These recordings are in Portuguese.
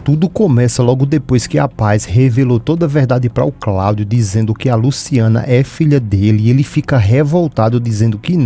Tudo começa logo depois que a Paz revelou toda a verdade para o Cláudio, dizendo que a Luciana é filha dele, e ele fica revoltado dizendo que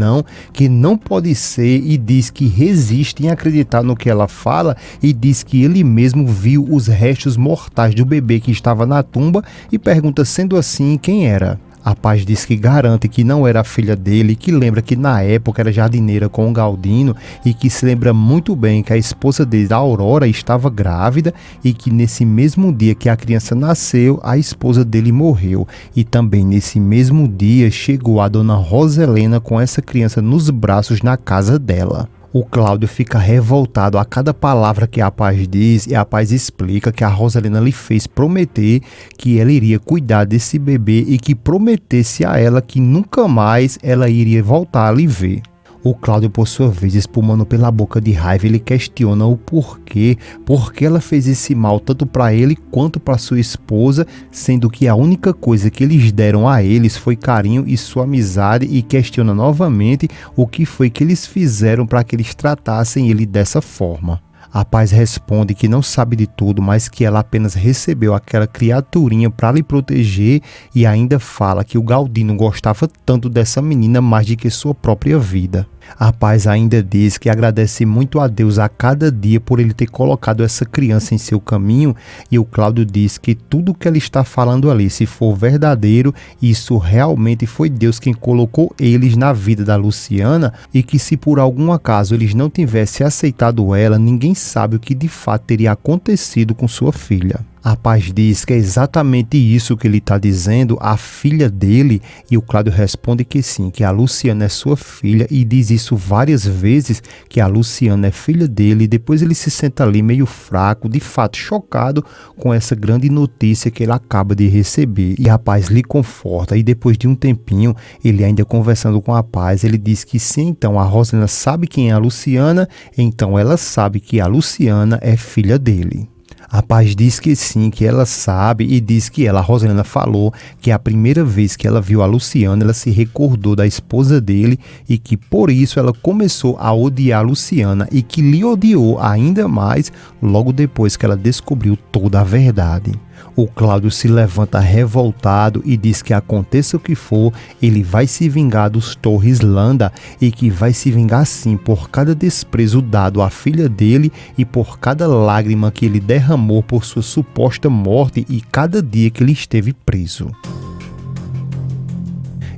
não pode ser, e diz que resiste em acreditar no que ela fala, e diz que ele mesmo viu os restos mortais do bebê que estava na tumba e pergunta, sendo assim, quem era. A Paz diz que garante que não era a filha dele, que lembra que na época era jardineira com o Galdino e que se lembra muito bem que a esposa dele, a Aurora, estava grávida e que nesse mesmo dia que a criança nasceu, a esposa dele morreu. E também nesse mesmo dia chegou a dona Roselena com essa criança nos braços na casa dela. O Cláudio fica revoltado a cada palavra que a Paz diz, e a Paz explica que a Roselena lhe fez prometer que ela iria cuidar desse bebê e que prometesse a ela que nunca mais ela iria voltar a lhe ver. O Cláudio, por sua vez, espumando pela boca de raiva, ele questiona o porquê, porque ela fez esse mal tanto para ele quanto para sua esposa, sendo que a única coisa que eles deram a eles foi carinho e sua amizade, e questiona novamente o que foi que eles fizeram para que eles tratassem ele dessa forma. A Paz responde que não sabe de tudo, mas que ela apenas recebeu aquela criaturinha para lhe proteger, e ainda fala que o Galdino gostava tanto dessa menina mais do que sua própria vida. A Paz ainda diz que agradece muito a Deus a cada dia por ele ter colocado essa criança em seu caminho, e o Cláudio diz que tudo que ela está falando ali, se for verdadeiro, isso realmente foi Deus quem colocou eles na vida da Luciana, e que se por algum acaso eles não tivessem aceitado ela, ninguém sabe o que de fato teria acontecido com sua filha. A Paz diz que é exatamente isso que ele está dizendo, a filha dele, e o Cláudio responde que sim, que a Luciana é sua filha, e diz isso várias vezes, que a Luciana é filha dele, e depois ele se senta ali meio fraco, de fato chocado com essa grande notícia que ele acaba de receber, e a Paz lhe conforta, e depois de um tempinho, ele ainda conversando com a Paz, ele diz que se então a Roselena sabe quem é a Luciana, então ela sabe que a Luciana é filha dele. A Paz diz que sim, que ela sabe, e diz que ela, a Roselena, falou que a primeira vez que ela viu a Luciana, ela se recordou da esposa dele e que por isso ela começou a odiar a Luciana, e que lhe odiou ainda mais logo depois que ela descobriu toda a verdade. O Cláudio se levanta revoltado e diz que aconteça o que for, ele vai se vingar dos Torres Landa, e que vai se vingar sim por cada desprezo dado à filha dele e por cada lágrima que ele derramou por sua suposta morte e cada dia que ele esteve preso.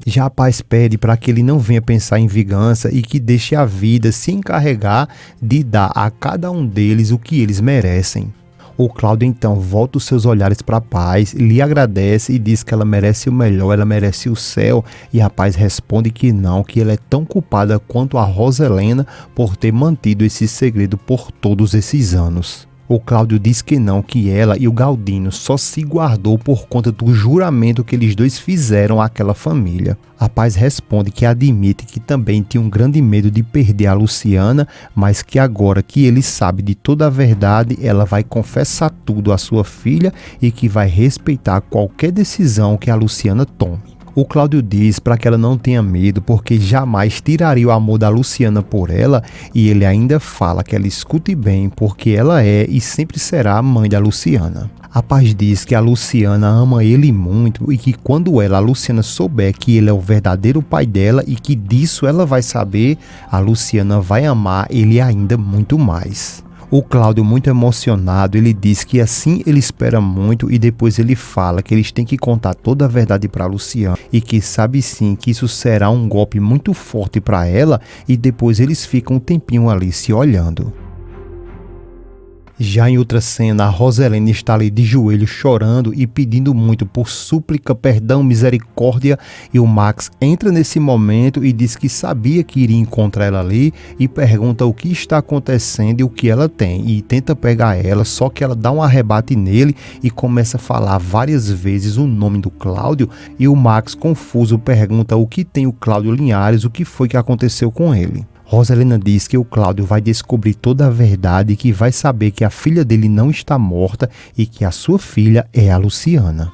Já a Paz pede para que ele não venha pensar em vingança e que deixe a vida se encarregar de dar a cada um deles o que eles merecem. O Cláudio então volta os seus olhares para a Paz, lhe agradece e diz que ela merece o melhor, ela merece o céu, e a Paz responde que não, que ela é tão culpada quanto a Roselena por ter mantido esse segredo por todos esses anos. O Cláudio diz que não, que ela e o Galdino só se guardou por conta do juramento que eles dois fizeram àquela família. A Paz responde que admite que também tinha um grande medo de perder a Luciana, mas que agora que ele sabe de toda a verdade, ela vai confessar tudo à sua filha e que vai respeitar qualquer decisão que a Luciana tome. O Cláudio diz para que ela não tenha medo, porque jamais tiraria o amor da Luciana por ela, e ele ainda fala que ela escute bem, porque ela é e sempre será a mãe da Luciana. A Paz diz que a Luciana ama ele muito, e que quando ela, a Luciana, souber que ele é o verdadeiro pai dela e que disso ela vai saber, a Luciana vai amar ele ainda muito mais. O Cláudio, muito emocionado, ele diz que assim ele espera muito, e depois ele fala que eles têm que contar toda a verdade para Luciana e que sabe sim que isso será um golpe muito forte para ela, e depois eles ficam um tempinho ali se olhando. Já em outra cena, a Roselena está ali de joelho chorando e pedindo muito por súplica, perdão, misericórdia, e o Max entra nesse momento e diz que sabia que iria encontrar ela ali e pergunta o que está acontecendo e o que ela tem, e tenta pegar ela, só que ela dá um arrebate nele e começa a falar várias vezes o nome do Cláudio, e o Max, confuso, pergunta o que tem o Cláudio Linhares, o que foi que aconteceu com ele. Roselena diz que o Cláudio vai descobrir toda a verdade e que vai saber que a filha dele não está morta e que a sua filha é a Luciana.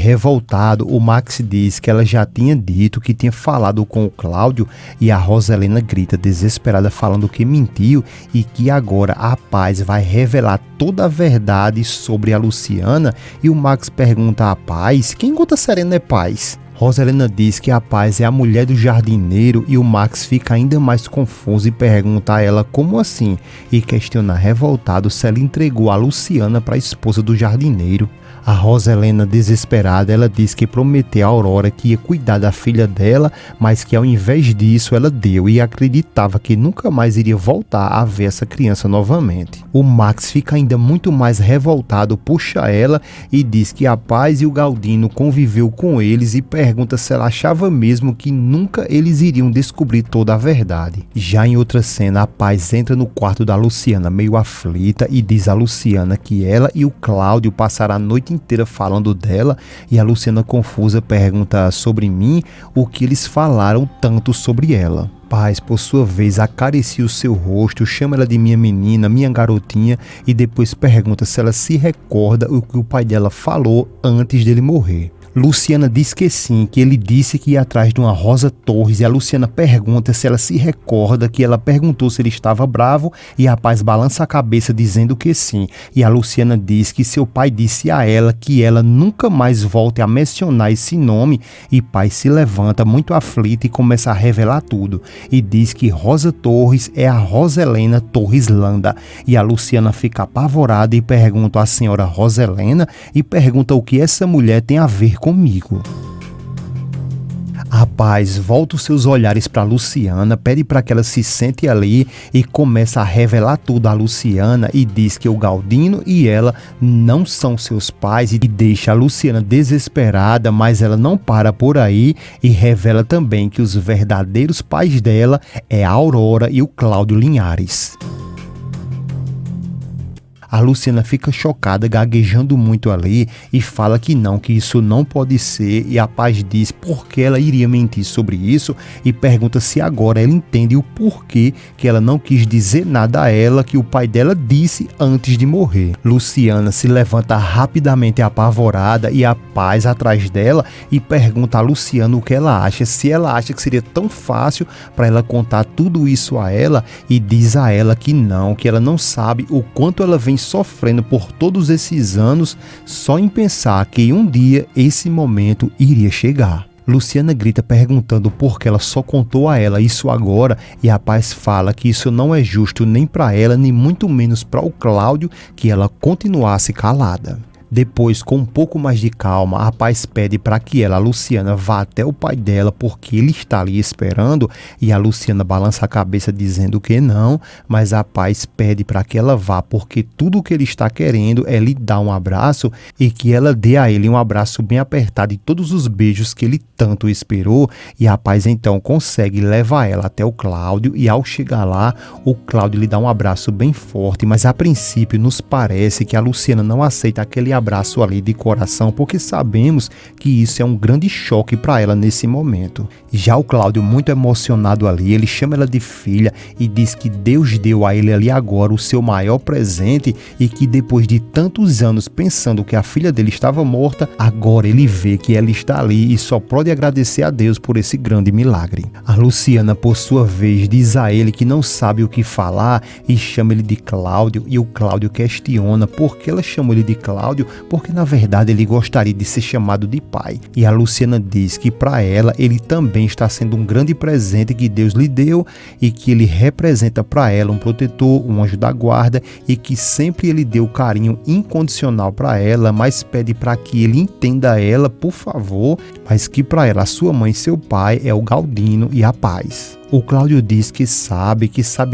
revoltado, o Max diz que ela já tinha dito que tinha falado com o Cláudio e a Roselena grita desesperada falando que mentiu e que agora a Paz vai revelar toda a verdade sobre a Luciana e o Max pergunta à Paz quem conta Serena é Paz. Roselena diz que a Paz é a mulher do jardineiro e o Max fica ainda mais confuso e pergunta a ela como assim e questiona revoltado se ela entregou a Luciana para a esposa do jardineiro. A Roselena, desesperada, ela diz que prometeu a Aurora que ia cuidar da filha dela, mas que ao invés disso ela deu e acreditava que nunca mais iria voltar a ver essa criança novamente. O Max fica ainda muito mais revoltado, puxa ela e diz que a Paz e o Galdino conviveu com eles e pergunta se ela achava mesmo que nunca eles iriam descobrir toda a verdade. Já em outra cena, a Paz entra no quarto da Luciana meio aflita e diz a Luciana que ela e o Cláudio passaram a noite inteira falando dela e a Luciana confusa pergunta sobre mim o que eles falaram tanto sobre ela. Paz, por sua vez, acaricia o seu rosto, chama ela de minha menina, minha garotinha e depois pergunta se ela se recorda o que o pai dela falou antes dele morrer. Luciana diz que sim, que ele disse que ia atrás de uma Rosa Torres e a Luciana pergunta se ela se recorda que ela perguntou se ele estava bravo e a Paz balança a cabeça dizendo que sim. E a Luciana diz que seu pai disse a ela que ela nunca mais volte a mencionar esse nome e Paz se levanta muito aflita e começa a revelar tudo e diz que Rosa Torres é a Roselena Torres Landa e a Luciana fica apavorada e pergunta à senhora Roselena e pergunta o que essa mulher tem a ver comigo. A Paz volta os seus olhares para Luciana, pede para que ela se sente ali e começa a revelar tudo a Luciana e diz que o Galdino e ela não são seus pais e deixa a Luciana desesperada, mas ela não para por aí e revela também que os verdadeiros pais dela é a Aurora e o Cláudio Linhares. A Luciana fica chocada, gaguejando muito ali e fala que isso não pode ser e a Paz diz por que ela iria mentir sobre isso e pergunta se agora ela entende o porquê que ela não quis dizer nada a ela que o pai dela disse antes de morrer. Luciana se levanta rapidamente apavorada e a Paz atrás dela e pergunta a Luciana o que ela acha, se ela acha que seria tão fácil para ela contar tudo isso a ela e diz a ela que ela não sabe o quanto ela vem sofrendo por todos esses anos só em pensar que um dia esse momento iria chegar. Luciana grita perguntando por que ela só contou a ela isso agora e a Paz fala que isso não é justo nem para ela, nem muito menos para o Cláudio que ela continuasse calada. Depois, com um pouco mais de calma, a Paz pede para que ela, a Luciana, vá até o pai dela porque ele está ali esperando e a Luciana balança a cabeça dizendo que não, mas a Paz pede para que ela vá porque tudo o que ele está querendo é lhe dar um abraço e que ela dê a ele um abraço bem apertado e todos os beijos que ele tanto esperou e a Paz então consegue levar ela até o Cláudio e ao chegar lá, o Cláudio lhe dá um abraço bem forte, mas a princípio nos parece que a Luciana não aceita aquele abraço ali de coração, porque sabemos que isso é um grande choque para ela nesse momento. Já o Cláudio, muito emocionado ali, ele chama ela de filha e diz que Deus deu a ele ali agora o seu maior presente e que depois de tantos anos pensando que a filha dele estava morta, agora ele vê que ela está ali e só pode agradecer a Deus por esse grande milagre. A Luciana, por sua vez, diz a ele que não sabe o que falar e chama ele de Cláudio e o Cláudio questiona por que ela chamou ele de Cláudio, porque na verdade ele gostaria de ser chamado de pai. E a Luciana diz que para ela ele também está sendo um grande presente que Deus lhe deu e que ele representa para ela um protetor, um anjo da guarda e que sempre ele deu carinho incondicional para ela, mas pede para que ele entenda ela, por favor, mas que para ela a sua mãe e seu pai é o Galdino e a Paz. O Cláudio diz que sabe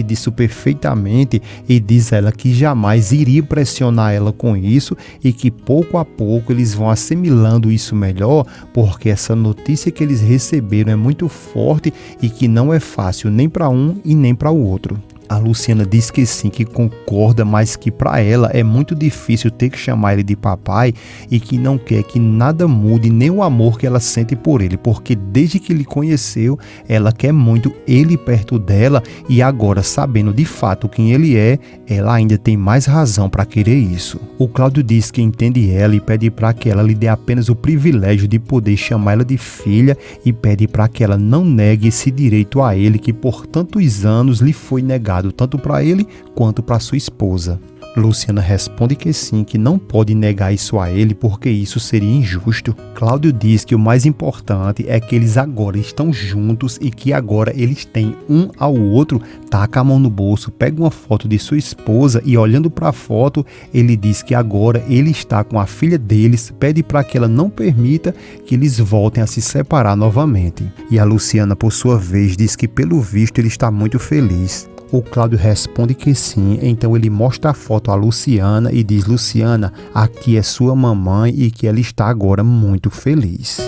disso perfeitamente e diz a ela que jamais iria pressionar ela com isso e que pouco a pouco eles vão assimilando isso melhor, porque essa notícia que eles receberam é muito forte e que não é fácil nem para um e nem para o outro. A Luciana diz que sim, que concorda, mas que para ela é muito difícil ter que chamar ele de papai e que não quer que nada mude, nem o amor que ela sente por ele, porque desde que ele conheceu, ela quer muito ele perto dela e agora, sabendo de fato quem ele é, ela ainda tem mais razão para querer isso. O Cláudio diz que entende ela e pede para que ela lhe dê apenas o privilégio de poder chamar ela de filha e pede para que ela não negue esse direito a ele que por tantos anos lhe foi negado, tanto para ele quanto para sua esposa. Luciana responde que sim, que não pode negar isso a ele porque isso seria injusto. Cláudio diz que o mais importante é que eles agora estão juntos e que agora eles têm um ao outro. Taca a mão no bolso, pega uma foto de sua esposa e olhando para a foto, ele diz que agora ele está com a filha deles, pede para que ela não permita que eles voltem a se separar novamente. E a Luciana, por sua vez, diz que pelo visto ele está muito feliz. O Cláudio responde que sim, então ele mostra a foto a Luciana e diz: Luciana, aqui é sua mamãe e que ela está agora muito feliz.